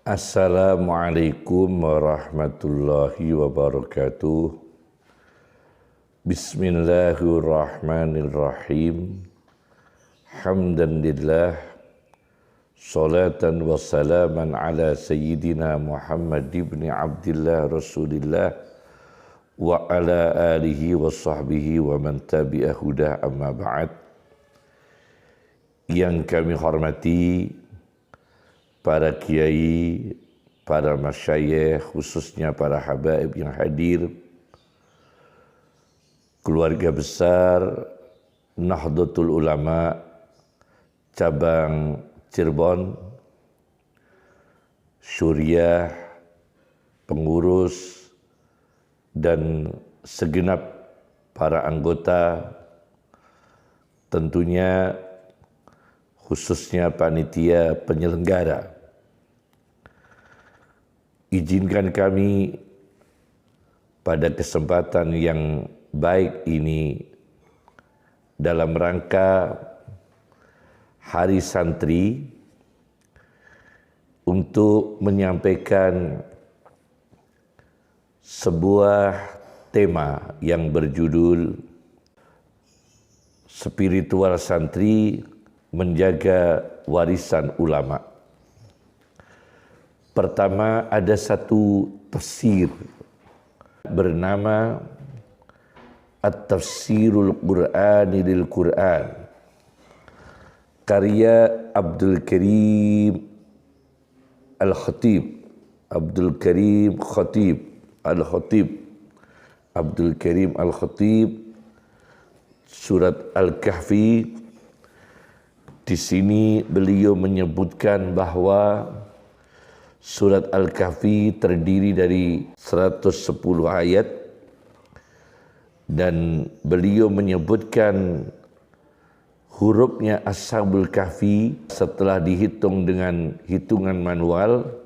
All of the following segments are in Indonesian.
Assalamualaikum warahmatullahi wabarakatuh. Bismillahirrahmanirrahim. Hamdan lillah, salatan wa salaman ala sayyidina Muhammad ibn Abdillah Rasulillah wa ala alihi wa sahbihi wa man tabi'a hudah, amma ba'd. Yang kami hormati para kiai, para masyayikh, khususnya para habaib yang hadir, keluarga besar Nahdlatul Ulama cabang Cirebon, syuriah, pengurus, dan segenap para anggota, tentunya khususnya panitia penyelenggara. Izinkan kami pada kesempatan yang baik ini dalam rangka Hari Santri untuk menyampaikan sebuah tema yang berjudul Spiritual Santri Menjaga Warisan Ulama. Pertama, ada satu tafsir bernama At-Tafsirul Qur'ani lil Qur'an, karya Abdul Karim Al-Khatib, Abdul Karim Al-Khatib, surat Al-Kahfi. Di sini beliau menyebutkan bahwa surat Al-Kahfi terdiri dari 110 ayat, dan beliau menyebutkan hurufnya Ashabul Kahfi setelah dihitung dengan hitungan manual.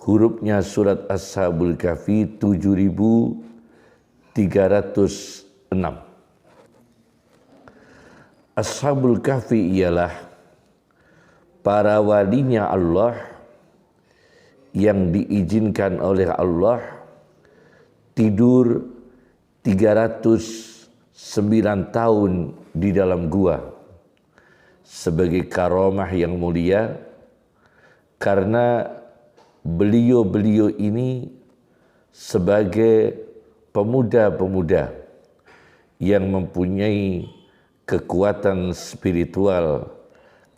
Hurufnya surat Ashabul Kahfi 7.306. Ashabul Kahfi ialah para walinya Allah yang diizinkan oleh Allah tidur 309 tahun di dalam gua sebagai karamah yang mulia, karena beliau-beliau ini sebagai pemuda-pemuda yang mempunyai kekuatan spiritual,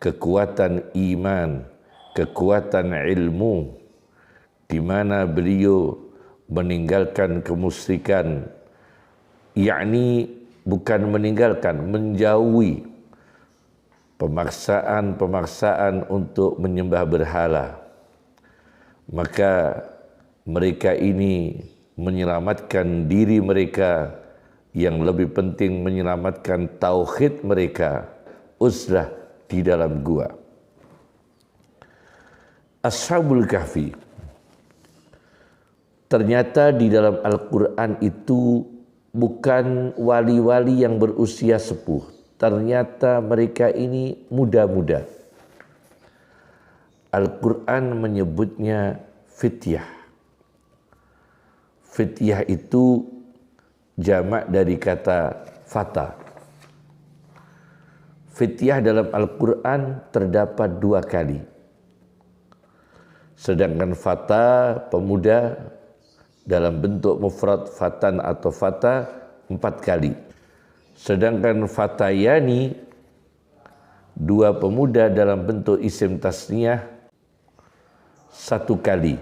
kekuatan iman, kekuatan ilmu, di mana beliau meninggalkan kemusyrikan, yakni bukan meninggalkan, menjauhi pemaksaan untuk menyembah berhala. Maka mereka ini menyelamatkan diri mereka, yang lebih penting menyelamatkan tauhid mereka, uzlah di dalam gua. Ashabul Kahfi, ternyata di dalam Al-Quran itu bukan wali-wali yang berusia sepuh. Ternyata mereka ini muda-muda. Al-Quran menyebutnya fityah. Fityah itu jamak dari kata fata. Fityah dalam Al-Quran terdapat 2 kali. Sedangkan fata, pemuda, dalam bentuk mufrad fatan atau fata 4 kali. Sedangkan fatayani, 2 pemuda dalam bentuk isim tasniyah 1 kali.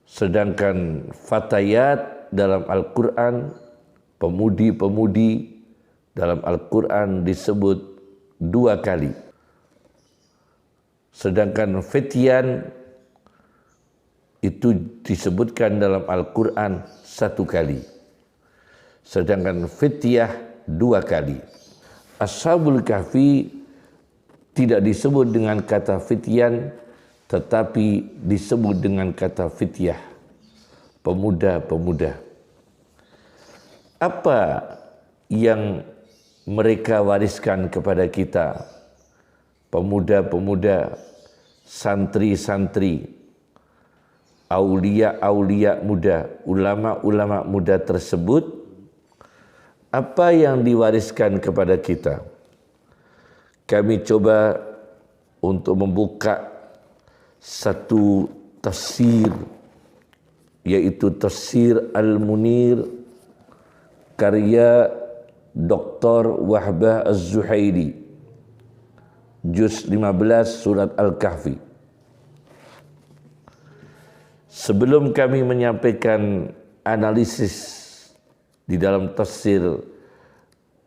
Sedangkan fatayat dalam Al-Quran, pemudi-pemudi dalam Al-Quran disebut 2 kali. Sedangkan fityan itu disebutkan dalam Al-Quran 1 kali. Sedangkan fityah 2 kali. Ashabul Kahfi tidak disebut dengan kata fityan, tetapi disebut dengan kata fityah, pemuda-pemuda. Apa yang mereka wariskan kepada kita, pemuda-pemuda santri-santri, aulia-aulia muda, ulama-ulama muda tersebut, apa yang diwariskan kepada kita? Kami coba untuk membuka satu tafsir, yaitu tafsir Al-Munir karya Dr. Wahbah Az-Zuhaili, juz 15 surat Al-Kahfi. Sebelum kami menyampaikan analisis di dalam tafsir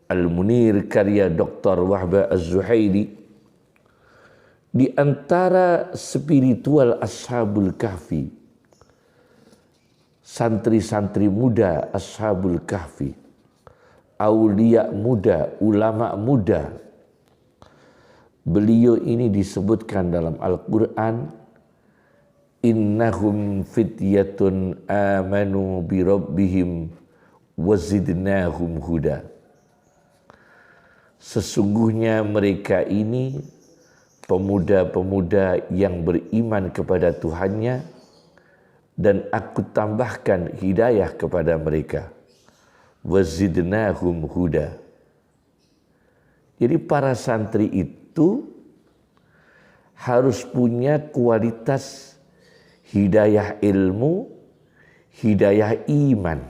Al-Munir karya Dr. Wahbah Az-Zuhaili, di antara spiritual Ashabul Kahfi, santri-santri muda Ashabul Kahfi, aulia muda, ulama muda, beliau ini disebutkan dalam Al-Quran, innahum fityatun amanu bi rabbihim wazidnahum huda. Sesungguhnya mereka ini pemuda-pemuda yang beriman kepada Tuhannya, dan aku tambahkan hidayah kepada mereka. Wazidnahum huda. Jadi para santri itu harus punya kualitas hidayah ilmu, hidayah iman,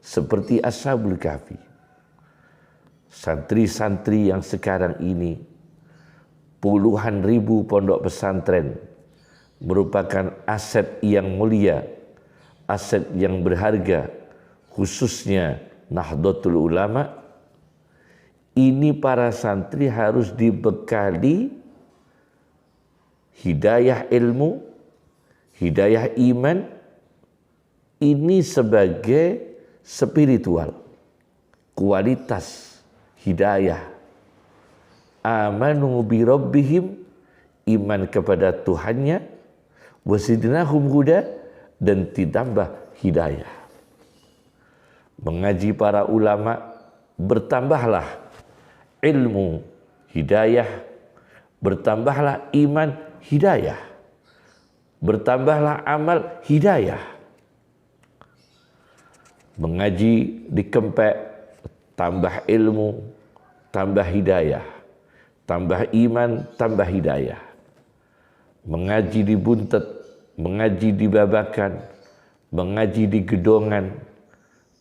seperti Ashabul Kahfi. Santri-santri yang sekarang ini puluhan ribu pondok pesantren merupakan aset yang mulia, aset yang berharga, khususnya Nahdlatul Ulama. Ini para santri harus dibekali hidayah ilmu, hidayah iman, ini sebagai spiritual, kualitas hidayah. Amanu bi rabbihim, iman kepada Tuhannya, wasidnahum huda, dan ditambah hidayah. Mengaji para ulama, bertambahlah ilmu, hidayah, bertambahlah iman, hidayah, bertambahlah amal, hidayah. Mengaji di Kempek, tambah ilmu, tambah hidayah, tambah iman, tambah hidayah. Mengaji di Buntet, mengaji di Babakan, mengaji di Gedongan,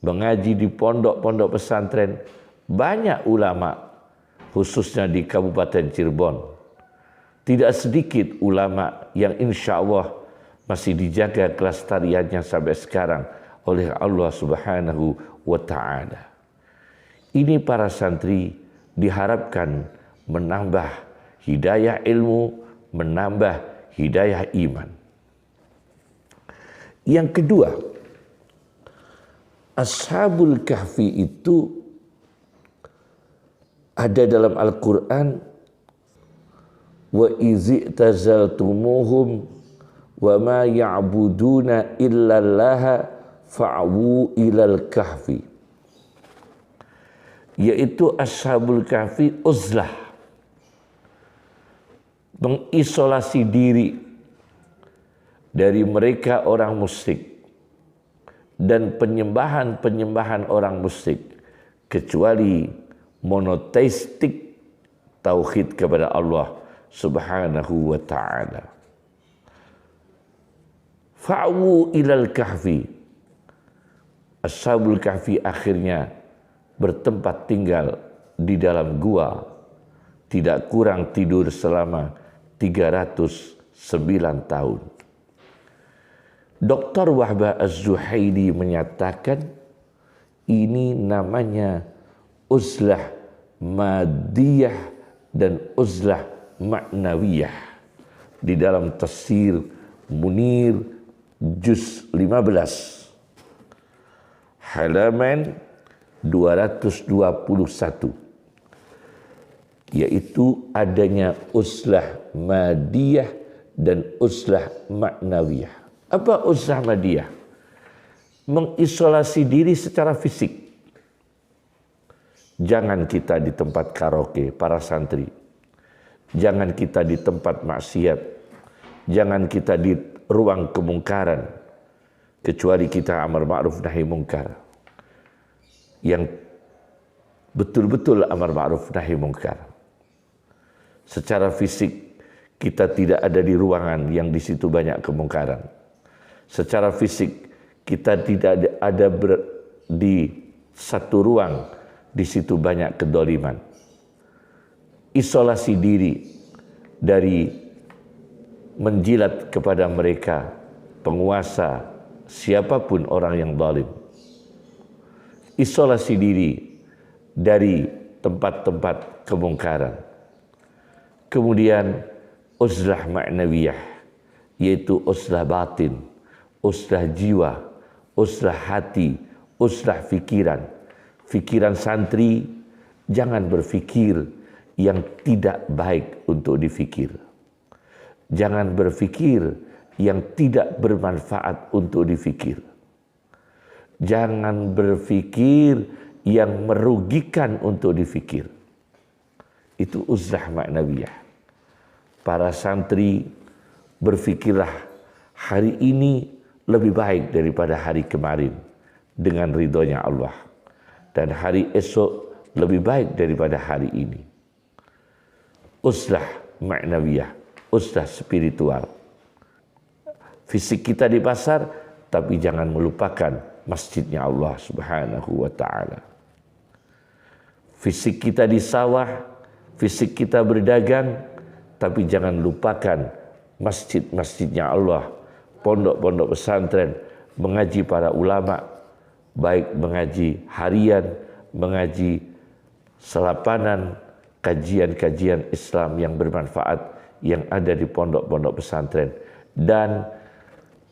mengaji di pondok-pondok pesantren. Banyak ulama, khususnya di Kabupaten Cirebon. Tidak sedikit ulama yang insya Allah masih dijaga kelestariannya sampai sekarang oleh Allah Subhanahu wa Ta'ala. Ini para santri diharapkan menambah hidayah ilmu, menambah hidayah iman. Yang kedua, Ashabul Kahfi itu ada dalam Al-Quran, wa izi'tazaltumuhum wa ma ya'buduna illallaha fa'wu ilal kahfi. Yaitu Ashabul Kahfi uzlah, mengisolasi diri dari mereka orang musyrik dan penyembahan orang musyrik, kecuali monoteistik, tauhid kepada Allah Subhanahu wa Ta'ala. Fa'wu ilal kahfi. Ashabul Kahfi akhirnya bertempat tinggal di dalam gua, tidak kurang tidur selama 309 tahun. Dr. Wahbah Az-Zuhaili menyatakan ini namanya uzlah madiyah dan uzlah ma'nawiyah. Di dalam tafsir Munir juz 15 halaman 221, yaitu adanya uzlah madiyah dan uzlah ma'nawiyah. Apa uzlah madiyah? Mengisolasi diri secara fisik. Jangan kita di tempat karaoke, para santri. Jangan kita di tempat maksiat. Jangan kita di ruang kemungkaran. Kecuali kita amar ma'ruf nahi mungkar. Yang betul-betul amar ma'ruf nahi mungkar. Secara fisik kita tidak ada di ruangan yang di situ banyak kemungkaran. Secara fisik kita tidak ada di satu ruang di situ banyak kedoliman. Isolasi diri dari menjilat kepada mereka penguasa siapapun orang yang zalim. Isolasi diri dari tempat-tempat kemungkaran. Kemudian uzlah ma'nawiyah, yaitu uzlah batin, uzlah jiwa, uzlah hati, uzlah fikiran. Fikiran santri jangan berfikir yang tidak baik untuk difikir. Jangan berfikir yang tidak bermanfaat untuk difikir. Jangan berfikir yang merugikan untuk difikir. Itu uzlah ma'nawiyah. Para santri berfikirlah hari ini lebih baik daripada hari kemarin dengan ridhonya Allah. Dan hari esok lebih baik daripada hari ini. Uzlah ma'nawiyah, uzlah spiritual. Fisik kita di pasar, tapi jangan melupakan masjidnya Allah Subhanahu wa ta'ala. Fisik kita di sawah, fisik kita berdagang, tapi jangan lupakan masjid-masjidnya Allah, pondok-pondok pesantren, mengaji para ulama, baik mengaji harian, mengaji selapanan, kajian-kajian Islam yang bermanfaat yang ada di pondok-pondok pesantren. Dan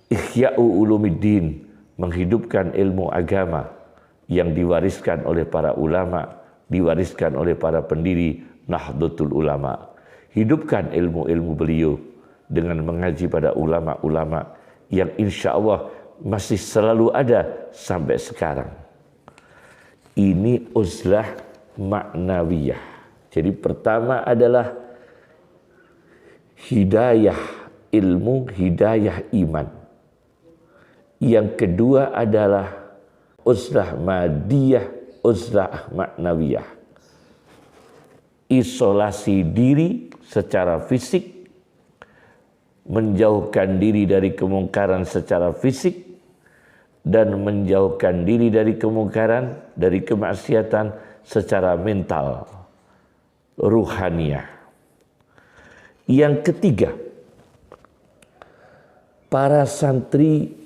Ihya'u Ulumiddin, menghidupkan ilmu agama yang diwariskan oleh para ulama, diwariskan oleh para pendiri Nahdlatul Ulama. Hidupkan ilmu-ilmu beliau dengan mengaji pada ulama-ulama yang insya Allah masih selalu ada sampai sekarang. Ini uzlah ma'nawiyah. Jadi pertama adalah hidayah ilmu, hidayah iman. Yang kedua adalah uzlah madiyah, uzlah ma'nawiyah. Isolasi diri secara fisik, menjauhkan diri dari kemungkaran secara fisik, dan menjauhkan diri dari kemungkaran, dari kemaksiatan secara mental, ruhaniyah. Yang ketiga, para santri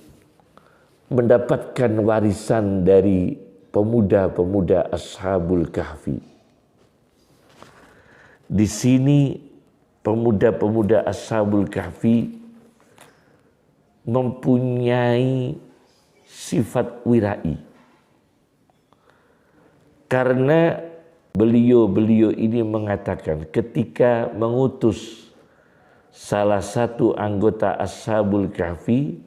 mendapatkan warisan dari pemuda-pemuda Ashabul Kahfi. Di sini pemuda-pemuda Ashabul Kahfi mempunyai sifat wirai. Karena beliau-beliau ini mengatakan ketika mengutus salah satu anggota Ashabul Kahfi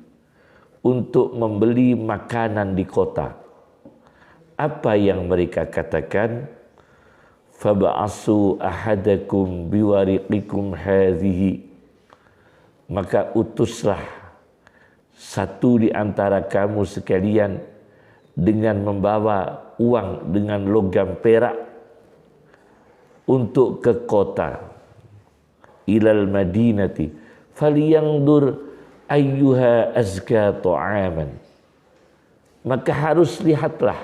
untuk membeli makanan di kota, apa yang mereka katakan? Fab'asu ahadakum biwariqikum hadhihi, maka utuslah satu di antara kamu sekalian dengan membawa uang dengan logam perak untuk ke kota, ilal madinati falyandur ayyuha azka ta'aman, maka harus lihatlah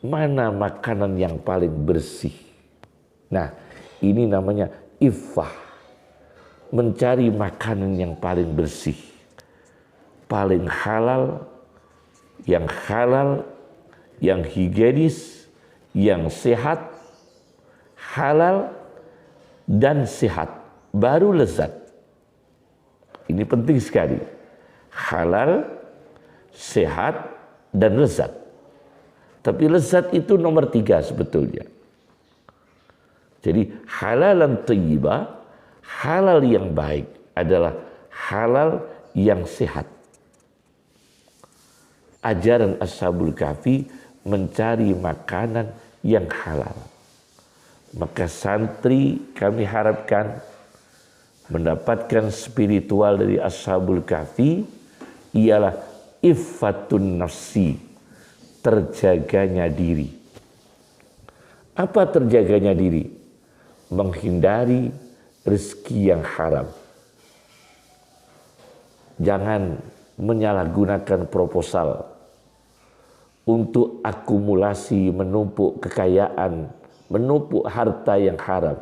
mana makanan yang paling bersih. Nah, ini namanya iffah, mencari makanan yang paling bersih, paling halal, yang higienis, yang sehat, halal dan sehat, baru lezat. Ini penting sekali. Halal, sehat, dan lezat. Tapi lezat itu nomor 3 sebetulnya. Jadi halalan thayyibah, halal yang baik adalah halal yang sehat. Ajaran Ashabul Kahfi mencari makanan yang halal. Maka santri kami harapkan mendapatkan spiritual dari Ashabul Kahfi ialah iffatun nafsi, terjaganya diri. Apa terjaganya diri? Menghindari rezeki yang haram. Jangan menyalahgunakan proposal untuk akumulasi, menumpuk kekayaan, menumpuk harta yang haram.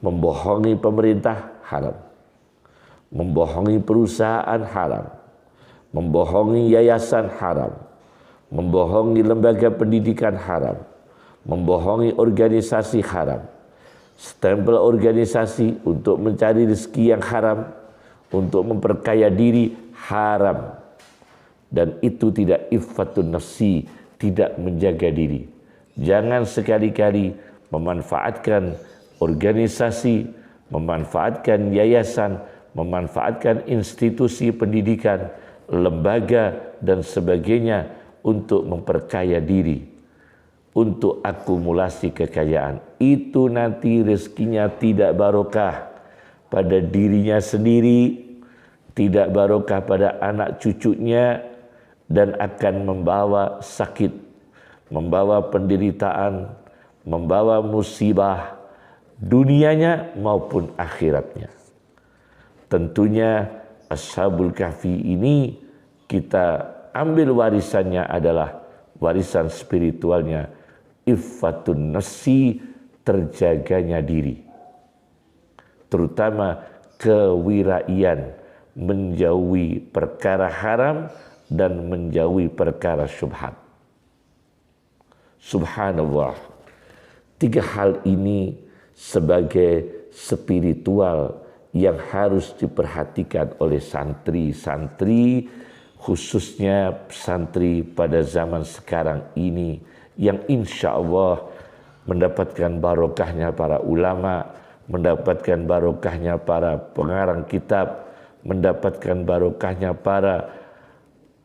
Membohongi pemerintah haram. Membohongi perusahaan haram. Membohongi yayasan haram. Membohongi lembaga pendidikan haram. Membohongi organisasi haram. Stempel organisasi untuk mencari rezeki yang haram, untuk memperkaya diri haram. Dan itu tidak iffatun nafsi, tidak menjaga diri. Jangan sekali-kali memanfaatkan organisasi, memanfaatkan yayasan, memanfaatkan institusi pendidikan, lembaga dan sebagainya untuk memperkaya diri, untuk akumulasi kekayaan. Itu nanti rezekinya tidak barokah pada dirinya sendiri, tidak barokah pada anak cucunya, dan akan membawa sakit, membawa penderitaan, membawa musibah dunianya maupun akhiratnya. Tentunya Ashabul Kahfi ini kita ambil warisannya adalah warisan spiritualnya iffatun nafsi, terjaganya diri. Terutama kewiraian, menjauhi perkara haram dan menjauhi perkara syubhat. Subhanallah. 3 hal ini sebagai spiritual yang harus diperhatikan oleh santri-santri, khususnya santri pada zaman sekarang ini, yang insya Allah mendapatkan barokahnya para ulama, mendapatkan barokahnya para pengarang kitab, mendapatkan barokahnya para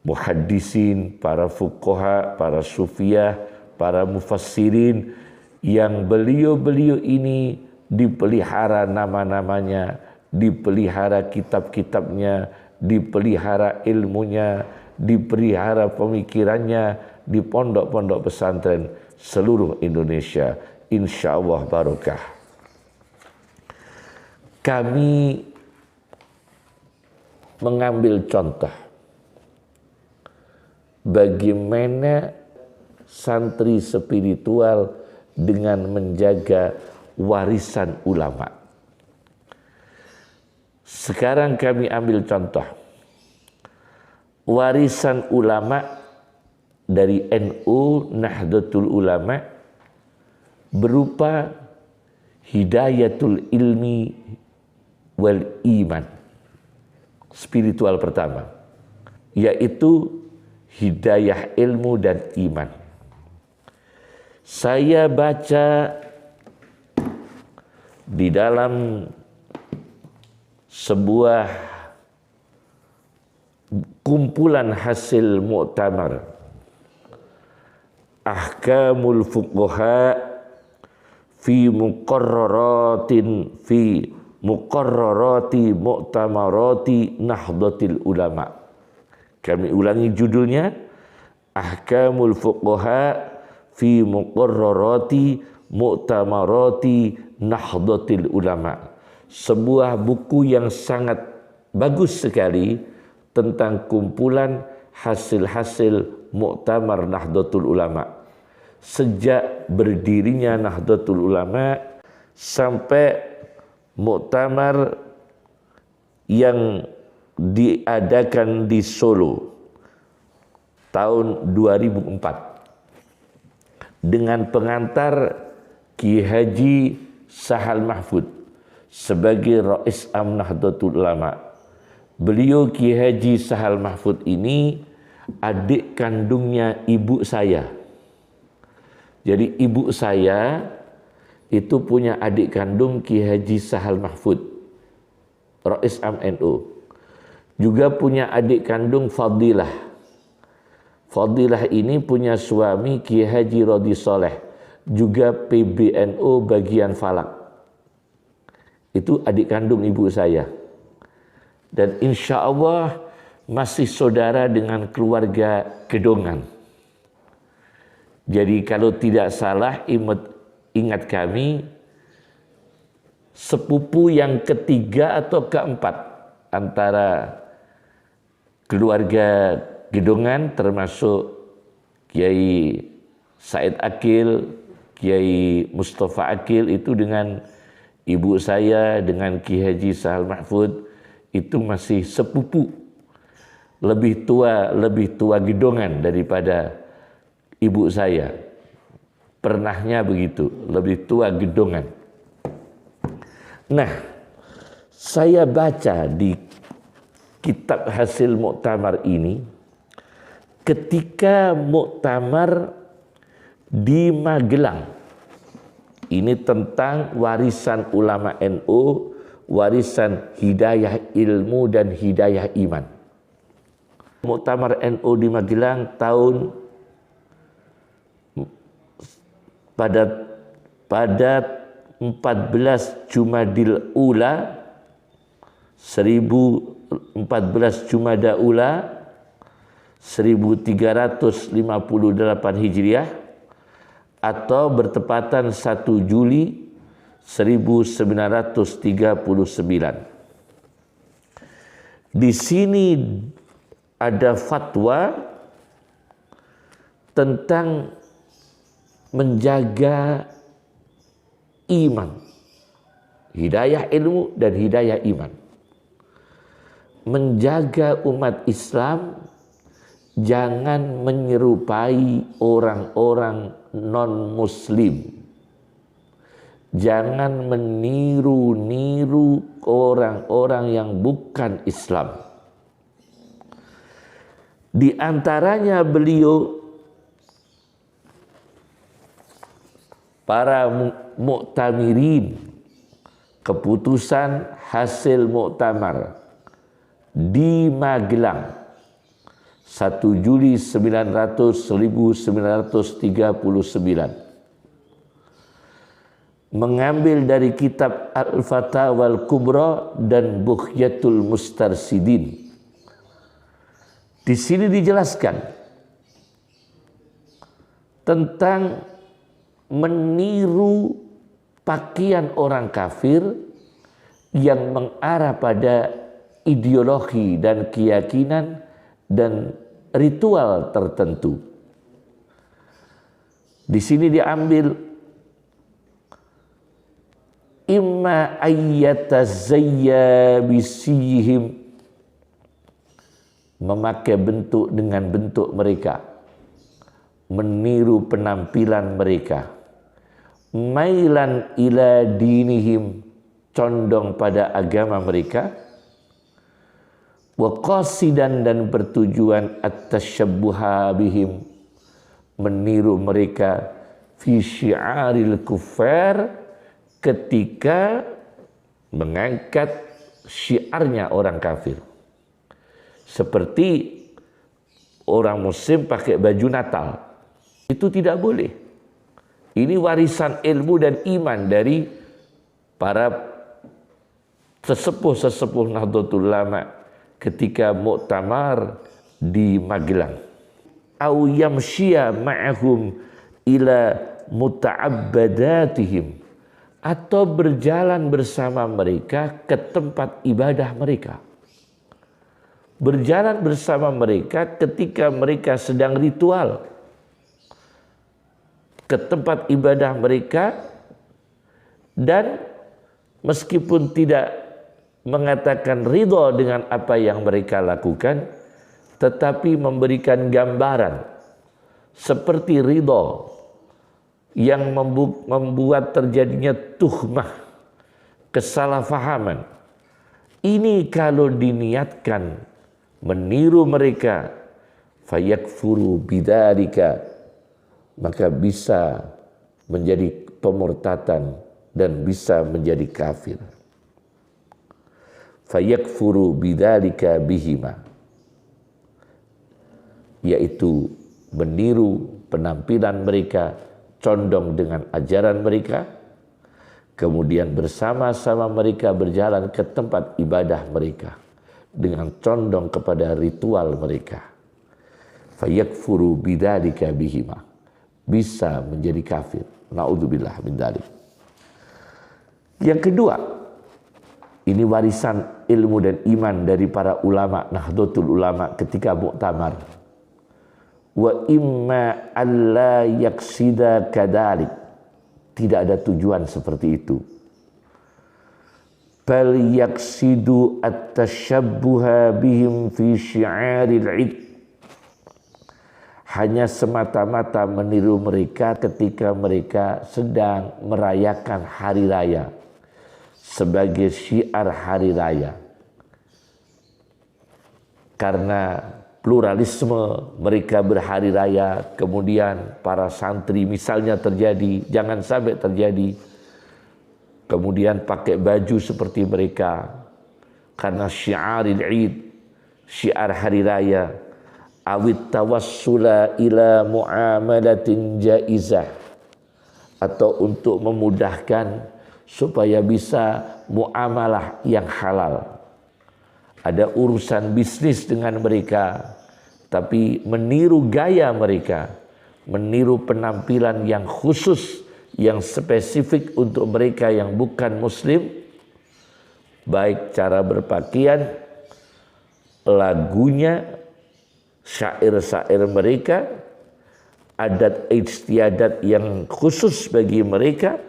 muhaddisin, para fuqaha, para sufiyah, para mufassirin, yang beliau-beliau ini dipelihara nama-namanya, dipelihara kitab-kitabnya, dipelihara ilmunya, dipelihara pemikirannya di pondok-pondok pesantren seluruh Indonesia. Insya Allah barokah. Kami mengambil contoh bagaimana santri spiritual dengan menjaga warisan ulama. Sekarang kami ambil contoh warisan ulama dari NU Nahdlatul Ulama berupa hidayatul ilmi wal iman. Spiritual pertama, yaitu hidayah ilmu dan iman. Saya baca di dalam sebuah kumpulan hasil muktamar Ahkamul Fuqaha fi muqarrarati mu'tamarati Nahdlatul Ulama. Kami ulangi judulnya, Ahkamul Fuqaha fi muqarrarati mu'tamarati Nahdlatul Ulama. Sebuah buku yang sangat bagus sekali tentang kumpulan hasil-hasil Muktamar Nahdlatul Ulama. Sejak berdirinya Nahdlatul Ulama sampai muktamar yang diadakan di Solo tahun 2004 dengan pengantar Ki Haji Sahal Mahfud sebagai Rais Am Nahdlatul Ulama. Beliau Ki Haji Sahal Mahfud ini adik kandungnya ibu saya. Jadi ibu saya itu punya adik kandung Ki Haji Sahal Mahfud, Rais Am NU. Juga punya adik kandung Fadilah. Fadilah ini punya suami Ki Haji Rodi Soleh, juga PBNU bagian Falak. Itu adik kandung ibu saya. Dan insya Allah masih saudara dengan keluarga Gedongan. Jadi kalau tidak salah ingat kami, sepupu yang ketiga atau keempat antara keluarga Gedongan, termasuk Kiai Said Akil, Kiai Mustafa Akil, itu dengan ibu saya, dengan Ki Haji Sahal Mahfud, itu masih sepupu, lebih tua Gedongan daripada ibu saya. Pernahnya begitu, lebih tua Gedongan. Nah, saya baca di kitab hasil muktamar ini, ketika muktamar di Magelang, ini tentang warisan ulama NU, warisan hidayah ilmu dan hidayah iman. Muktamar NU di Magelang pada 14 Jumadil Ula 14 Jumada Ula 1358 Hijriah atau bertepatan 1 Juli 1939. Di sini ada fatwa tentang menjaga iman, hidayah ilmu dan hidayah iman. Menjaga umat Islam jangan menyerupai orang-orang non-muslim. Jangan meniru-niru orang-orang yang bukan Islam. Di antaranya beliau, para muktamirin, keputusan hasil muktamar di Magelang 1 Juli 1939 mengambil dari kitab Al-Fatawa Al-Kubra dan Bughyatul Mustarsidin. Di sini dijelaskan tentang meniru pakaian orang kafir yang mengarah pada ideologi dan keyakinan dan ritual tertentu. Di sini diambil imma ayyatazayya bisihim, memakai bentuk dengan bentuk mereka, meniru penampilan mereka, mailan ila dinihim, condong pada agama mereka, wa qasidan, dan bertujuan at-tasyabbuha bihim, meniru mereka fi syiaril kuffar, ketika mengangkat syiarnya orang kafir. Seperti orang muslim pakai baju Natal, itu tidak boleh. Ini warisan ilmu dan iman dari para sesepuh-sesepuh Nahdlatul Ulama ketika muktamar di Magelang. Au yamshiya ma'ahum ila muta'abbadatihim, atau berjalan bersama mereka ke tempat ibadah mereka. Berjalan bersama mereka ketika mereka sedang ritual ke tempat ibadah mereka, dan meskipun tidak mengatakan ridho dengan apa yang mereka lakukan, tetapi memberikan gambaran seperti ridho yang membuat terjadinya tuhmah, kesalahfahaman. Ini kalau diniatkan meniru mereka, fayakfuru bidzalika, maka bisa menjadi pemurtatan dan bisa menjadi kafir. Fayakfuru bidzalika bihima, yaitu meniru penampilan mereka, condong dengan ajaran mereka, Kemudian bersama-sama mereka berjalan ke tempat ibadah mereka dengan condong kepada ritual mereka. Fayakfuru bidzalika bihima, bisa menjadi kafir. Naudzubillah min dzalik. Yang kedua, ini warisan ilmu dan iman dari para ulama Nahdlatul Ulama ketika muktamar. Wa imma alla yaksida kadzalik, tidak ada tujuan seperti itu. Bal yaksidu at-tashabbuha bihim fi syi'aril 'id, hanya semata-mata meniru mereka ketika mereka sedang merayakan hari raya sebagai syiar hari raya. Karena pluralisme mereka berhari raya, kemudian para santri misalnya terjadi, jangan sampai terjadi, kemudian pakai baju seperti mereka karena syiaril 'id, syiar hari raya, awit tawassula ila muamalatin jaizah, atau untuk memudahkan supaya bisa muamalah yang halal. Ada urusan bisnis dengan mereka, tapi meniru gaya mereka, meniru penampilan yang khusus, yang spesifik untuk mereka yang bukan muslim, baik cara berpakaian, lagunya, syair-syair mereka, adat istiadat yang khusus bagi mereka,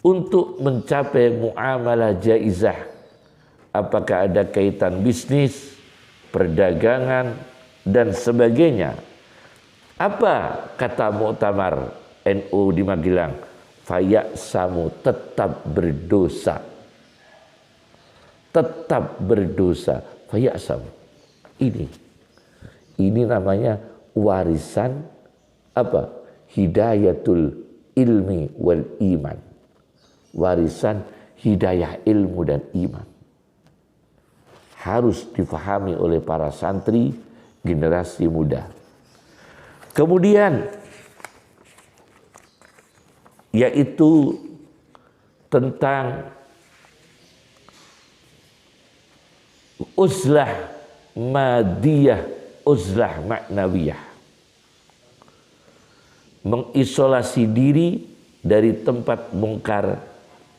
untuk mencapai muamalah jaizah. Apakah ada kaitan bisnis, perdagangan, dan sebagainya. Apa kata muktamar NU di Magelang? Fayaksamu, tetap berdosa. Tetap berdosa. Fayaksamu. Ini namanya warisan apa? Hidayatul ilmi wal iman. Warisan hidayah ilmu dan iman. Harus difahami oleh para santri generasi muda. Kemudian yaitu tentang uzlah madiyah, uzlah maknawiyah. Mengisolasi diri dari tempat mungkar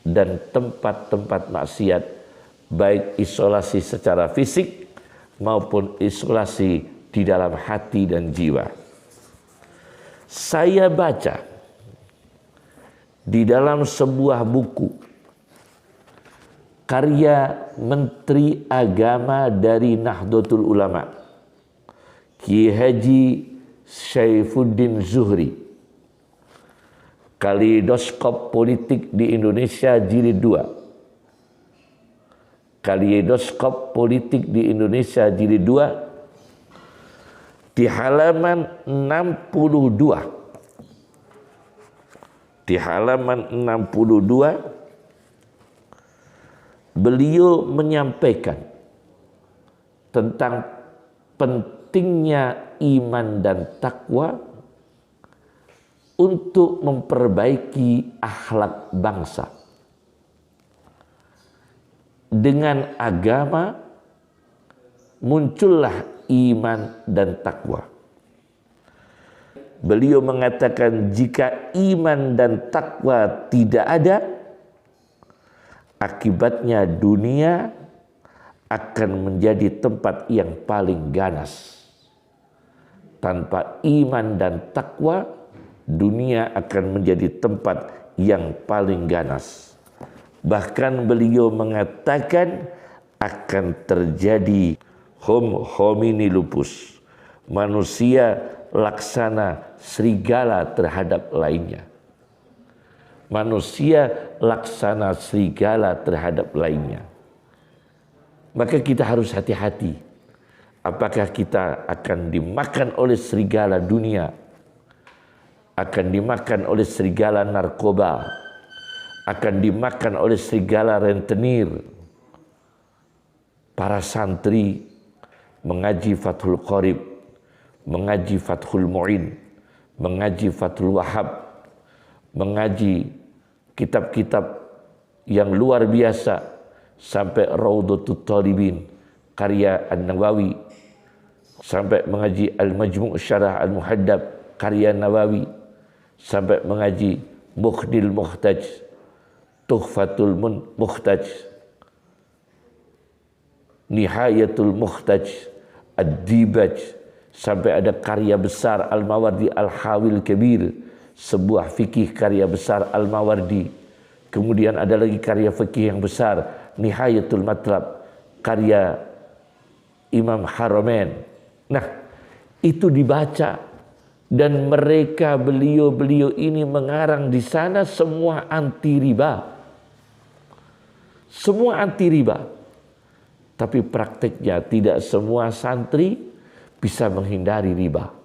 dan tempat-tempat maksiat, baik isolasi secara fisik maupun isolasi di dalam hati dan jiwa. Saya baca di dalam sebuah buku karya Menteri Agama dari Nahdlatul Ulama, Kiai Haji Saifuddin Zuhri, Kaleidoskop Politik di Indonesia Jilid 2. Kaleidoskop Politik di Indonesia Jilid 2 di halaman 62. Di halaman 62 beliau menyampaikan tentang pentingnya iman dan takwa untuk memperbaiki akhlak bangsa. Dengan agama muncullah iman dan takwa. Beliau mengatakan jika iman dan takwa tidak ada, akibatnya dunia akan menjadi tempat yang paling ganas. Tanpa iman dan takwa, dunia akan menjadi tempat yang paling ganas. Bahkan beliau mengatakan akan terjadi homo homini lupus, manusia laksana serigala terhadap lainnya. Manusia laksana serigala terhadap lainnya. Maka kita harus hati-hati. Apakah kita akan dimakan oleh serigala dunia, akan dimakan oleh serigala narkoba, akan dimakan oleh serigala rentenir. Para santri mengaji Fathul Qorib, mengaji Fathul Mu'in, mengaji Fathul Wahab, mengaji kitab-kitab yang luar biasa sampai Raudhatul Talibin karya An-Nawawi, sampai mengaji Al-Majmu' Syarah Al-Muhaddab karya Nawawi, sampai mengaji Mughnil Muhtaj, Tuhfatul Muhtaj, Nihayatul Muhtaj, Ad-Dibaj, sampai ada karya besar Al-Mawardi Al-Hawil Kabir, sebuah fikih karya besar Al-Mawardi. Kemudian ada lagi karya fikih yang besar Nihayatul Matlab karya Imam Haramain. Nah, itu dibaca dan mereka beliau ini mengarang di sana semua anti riba. Semua anti riba. Tapi prakteknya tidak semua santri bisa menghindari riba.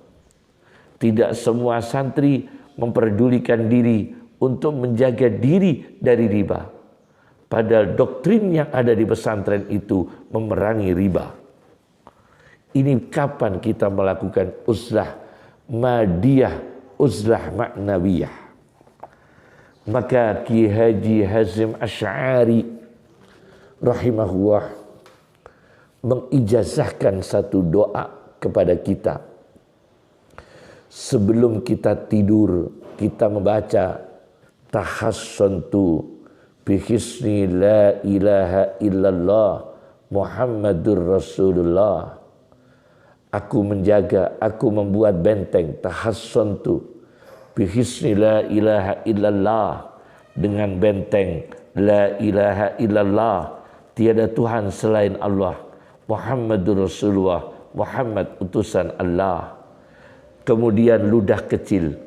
Tidak semua santri memperdulikan diri untuk menjaga diri dari riba. Padahal doktrin yang ada di pesantren itu memerangi riba. Ini kapan kita melakukan uzlah madiyah, uzlah ma'nawiyah? Maka Ki Haji Hazim Asy'ari rahimahullah mengijazahkan satu doa kepada kita. Sebelum kita tidur, kita membaca tahassantu bihisni la ilaha illallah Muhammadur Rasulullah. Aku menjaga, aku membuat benteng tahassantu bihisni la ilaha illallah, dengan benteng la ilaha illallah, tiada Tuhan selain Allah, Muhammadur Rasulullah, Muhammad utusan Allah. Kemudian ludah kecil,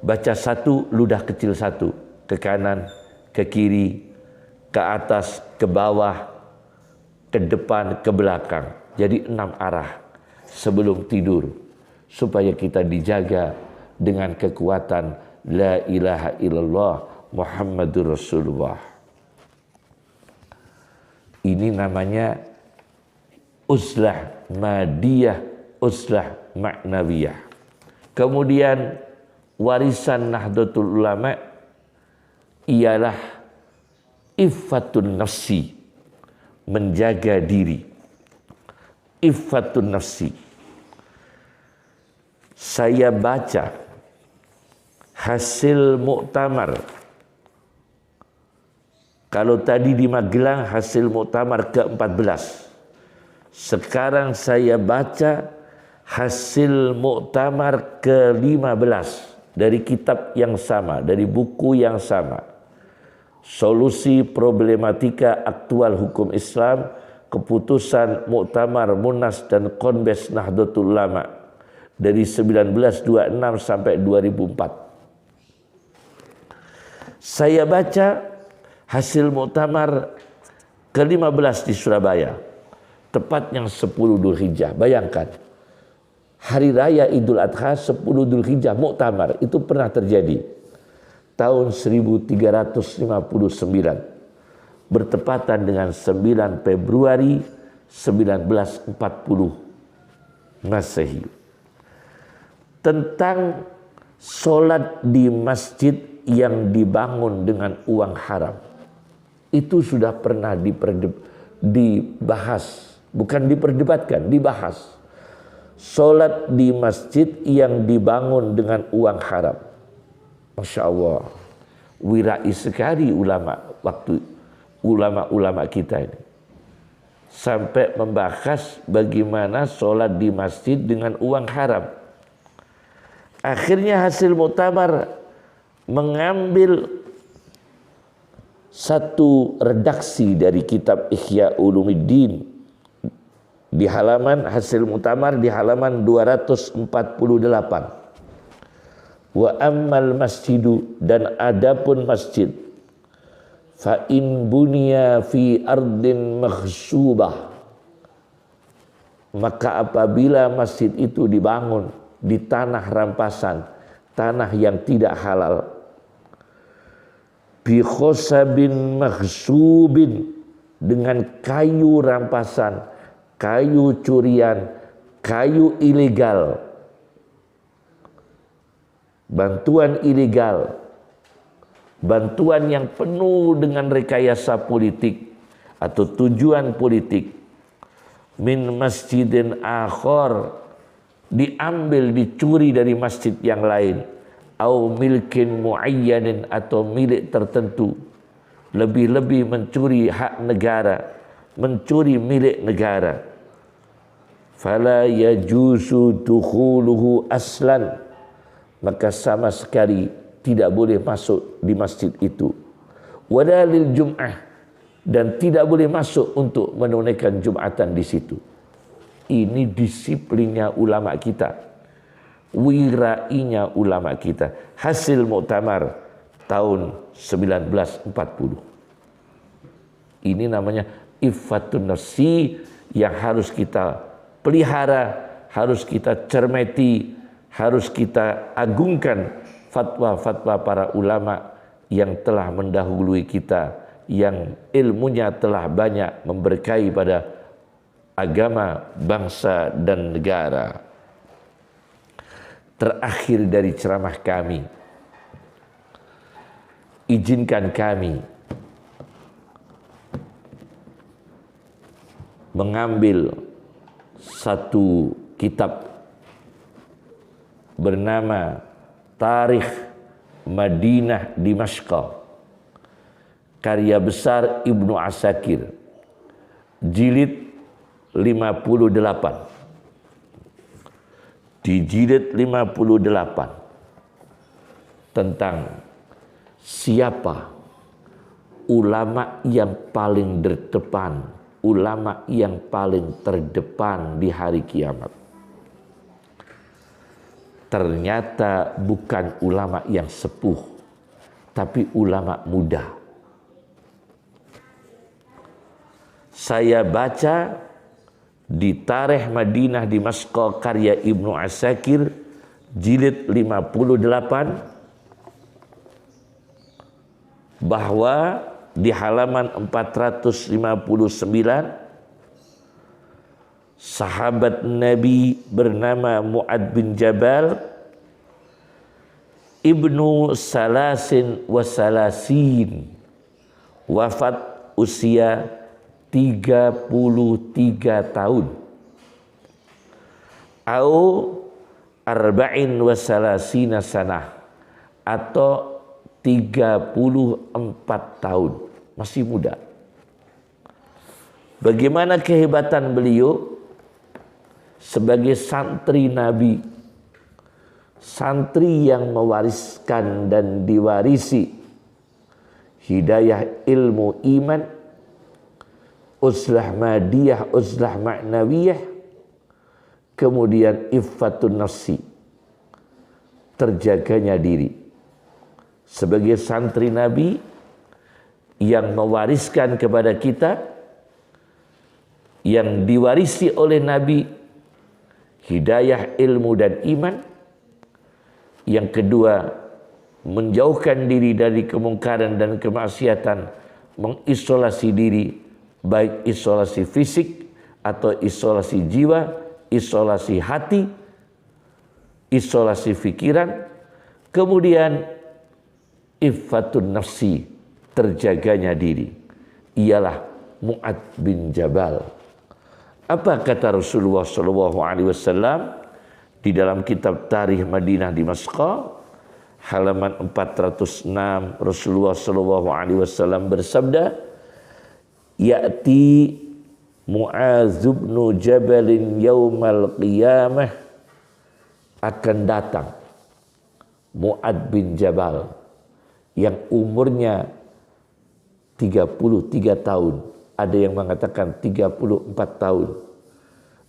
baca satu, ludah kecil satu, ke kanan, ke kiri, ke atas, ke bawah, ke depan, ke belakang. Jadi 6 arah sebelum tidur, supaya kita dijaga dengan kekuatan la ilaha illallah Muhammadur Rasulullah. Ini namanya uzlah madiyah, uzlah ma'nawiyah. Kemudian warisan Nahdlatul Ulama ialah iffatun nafsi, menjaga diri. Iffatun nafsi. Saya baca hasil muktamar. Kalau tadi di Magelang hasil muktamar ke-14. Sekarang saya baca hasil muktamar ke-15 dari kitab yang sama, dari buku yang sama. Solusi problematika aktual hukum Islam, keputusan Muktamar Munas dan Konbes Nahdlatul Ulama dari 1926 sampai 2004. Saya baca hasil muktamar ke-15 di Surabaya, tepatnya 10 Dzulhijjah. Bayangkan, hari raya Idul Adha 10 Dzulhijjah muktamar, itu pernah terjadi tahun 1359. Bertepatan dengan 9 Februari 1940 Masehi. Tentang sholat di masjid yang dibangun dengan uang haram. Itu sudah pernah dibahas. Bukan diperdebatkan, dibahas. Sholat di masjid yang dibangun dengan uang haram. Masya Allah. Wirai sekali ulama kita ini, sampai membahas bagaimana sholat di masjid dengan uang haram. Akhirnya hasil muktamar mengambil satu redaksi dari kitab Ihya Ulumuddin di halaman hasil muktamar di halaman 248. Wa ammal masjidu, dan adapun masjid, fa in bunya fi ardin maghsubah, maka apabila masjid itu dibangun di tanah rampasan, tanah yang tidak halal, bi khosabin maghsubin, dengan kayu rampasan, kayu curian, kayu ilegal, bantuan ilegal, bantuan yang penuh dengan rekayasa politik atau tujuan politik, min masjidin akhar, diambil, dicuri dari masjid yang lain, au milkin muayyanin, atau milik tertentu, lebih-lebih mencuri hak negara, mencuri milik negara, fala yajuzu dukhuluhu aslan, maka sama sekali tidak boleh masuk di masjid itu, wala lil jum'ah, dan tidak boleh masuk untuk menunaikan Jumatan di situ. Ini disiplinnya ulama kita, wirainya ulama kita. Hasil muktamar tahun 1940. Ini namanya iffatun nafsi yang harus kita pelihara, harus kita cermati, harus kita agungkan fatwa-fatwa para ulama yang telah mendahului kita, yang ilmunya telah banyak memberkahi pada agama, bangsa, dan negara. Terakhir dari ceramah kami, izinkan kami mengambil satu kitab bernama Tarikh Madinah Dimashq, karya besar Ibnu Asakir, jilid 58. Di jilid 58 tentang siapa ulama yang paling terdepan, ulama yang paling terdepan di hari kiamat. Ternyata bukan ulama yang sepuh, tapi ulama muda. Saya baca di Tarikh Madinah Dimashq karya Ibnu Asakir jilid 58 bahwa di halaman 459 sahabat Nabi bernama Mu'ad bin Jabal Ibnu Salasin wa Salasin wafat usia 33 tahun, au arba'in wa salasina sanah, atau 34 tahun, masih muda. Bagaimana kehebatan beliau sebagai santri Nabi, santri yang mewariskan dan diwarisi hidayah ilmu iman, uzlah madiyah, uzlah ma'nawiyah, kemudian iffatun nafsi, terjaganya diri. Sebagai santri Nabi yang mewariskan kepada kita, yang diwarisi oleh Nabi, hidayah ilmu dan iman. Yang kedua, menjauhkan diri dari kemungkaran dan kemaksiatan, mengisolasi diri, baik isolasi fisik atau isolasi jiwa, isolasi hati, isolasi pikiran. Kemudian iffatun nafsi, terjaganya diri, ialah Mu'ad bin Jabal. Apa kata Rasulullah SAW di dalam kitab Tarikh Madinah Dimashq halaman 406? Rasulullah SAW bersabda, ya'ti Mu'adz bin Jabal yaumal qiyamah, akan datang Mu'ad bin Jabal yang umurnya 33 tahun, ada yang mengatakan 34 tahun.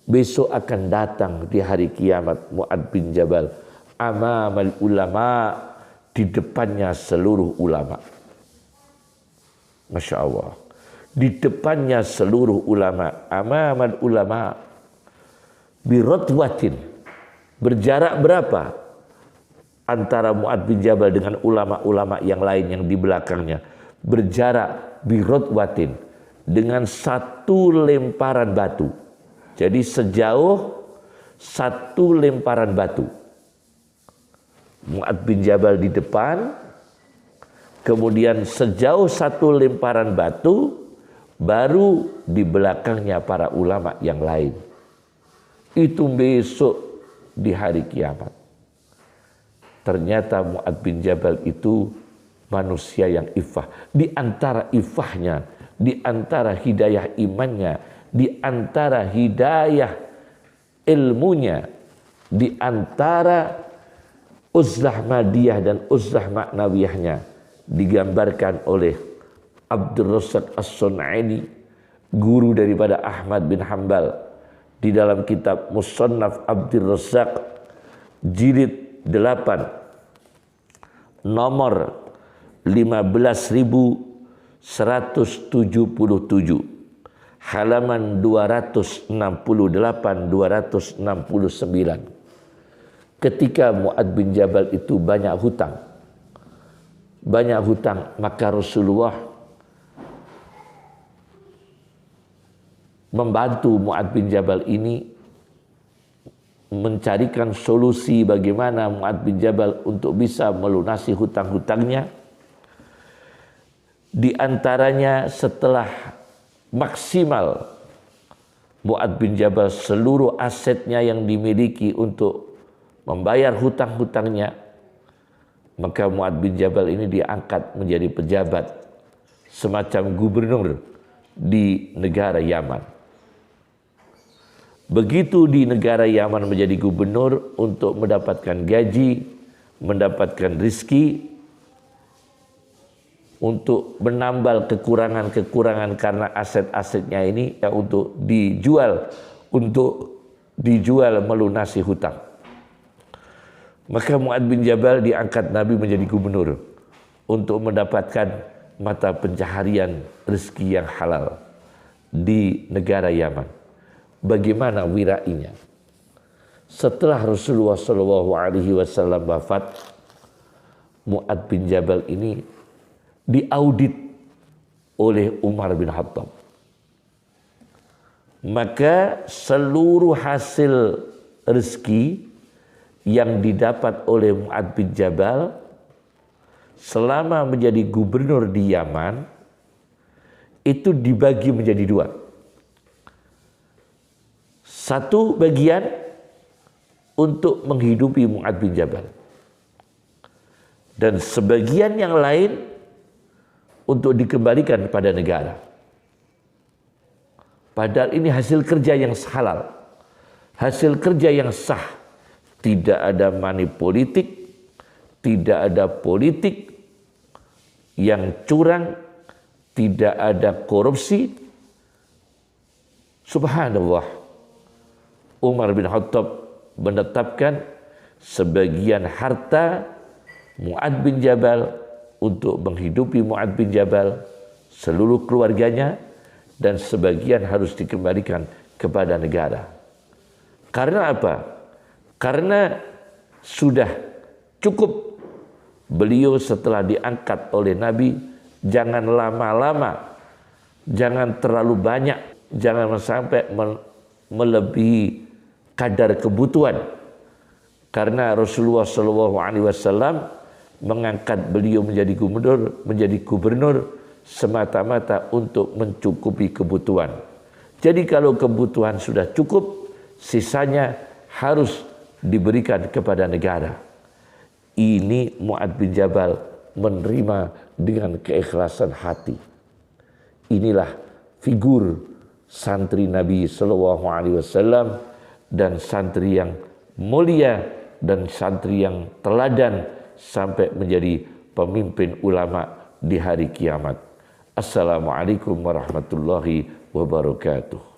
Besok akan datang di hari kiamat Mu'ad bin Jabal amamal ulama, di depannya seluruh ulama. Masya Allah, di depannya seluruh ulama, amamal ulama, biratwatin, berjarak berapa antara Mu'ad bin Jabal dengan ulama-ulama yang lain yang di belakangnya? Berjarak biratwatin, dengan satu lemparan batu. Jadi sejauh satu lemparan batu. Mu'ad bin Jabal di depan, kemudian sejauh 1 lemparan batu, baru di belakangnya para ulama yang lain. Itu besok di hari kiamat. Ternyata Mu'adz bin Jabal itu manusia yang iffah. Di antara iffahnya, di antara hidayah imannya, di antara hidayah ilmunya, di antara uzlah madiyah dan uzlah maknawiyahnya, digambarkan oleh Abdul Razzaq As-Sun'ani, guru daripada Ahmad bin Hanbal, di dalam kitab Musannaf Abdul Razzaq jilid 8 nomor 15.177 halaman 268-269. Ketika Mu'adz bin Jabal itu banyak hutang, maka Rasulullah membantu Mu'adz bin Jabal ini mencarikan solusi bagaimana Mu'adz bin Jabal untuk bisa melunasi hutang-hutangnya. Di antaranya setelah maksimal Mu'adz bin Jabal seluruh asetnya yang dimiliki untuk membayar hutang-hutangnya, maka Mu'adz bin Jabal ini diangkat menjadi pejabat semacam gubernur di negara Yaman. Begitu di negara Yaman menjadi gubernur, untuk mendapatkan gaji, mendapatkan rizki, untuk menambal kekurangan-kekurangan karena aset-asetnya ini yang untuk dijual melunasi hutang. Maka Mu'adz bin Jabal diangkat Nabi menjadi gubernur untuk mendapatkan mata pencaharian rezeki yang halal di negara Yaman. Bagaimana wirainya? Setelah Rasulullah SAW wafat, Mu'adz bin Jabal ini diaudit oleh Umar bin Khattab. Maka seluruh hasil rezeki yang didapat oleh Mu'adz bin Jabal selama menjadi gubernur di Yaman itu dibagi menjadi 2. Satu bagian untuk menghidupi Mu'adz bin Jabal, dan sebagian yang lain untuk dikembalikan kepada negara. Padahal ini hasil kerja yang halal, hasil kerja yang sah. Tidak ada money politik, tidak ada politik yang curang, tidak ada korupsi. Subhanallah, Umar bin Khattab menetapkan sebagian harta Mu'adz bin Jabal untuk menghidupi Mu'adz bin Jabal, seluruh keluarganya, dan sebagian harus dikembalikan kepada negara. Karena apa? Karena sudah cukup beliau setelah diangkat oleh Nabi, jangan lama-lama, jangan terlalu banyak, jangan sampai melebihi kadar kebutuhan. Karena Rasulullah SAW mengangkat beliau menjadi gubernur semata-mata untuk mencukupi kebutuhan. Jadi kalau kebutuhan sudah cukup, sisanya harus diberikan kepada negara. Ini Mu'adz bin Jabal menerima dengan keikhlasan hati. Inilah figur santri Nabi SAW dan santri yang mulia dan santri yang teladan sampai menjadi pemimpin ulama di hari kiamat. Assalamualaikum warahmatullahi wabarakatuh.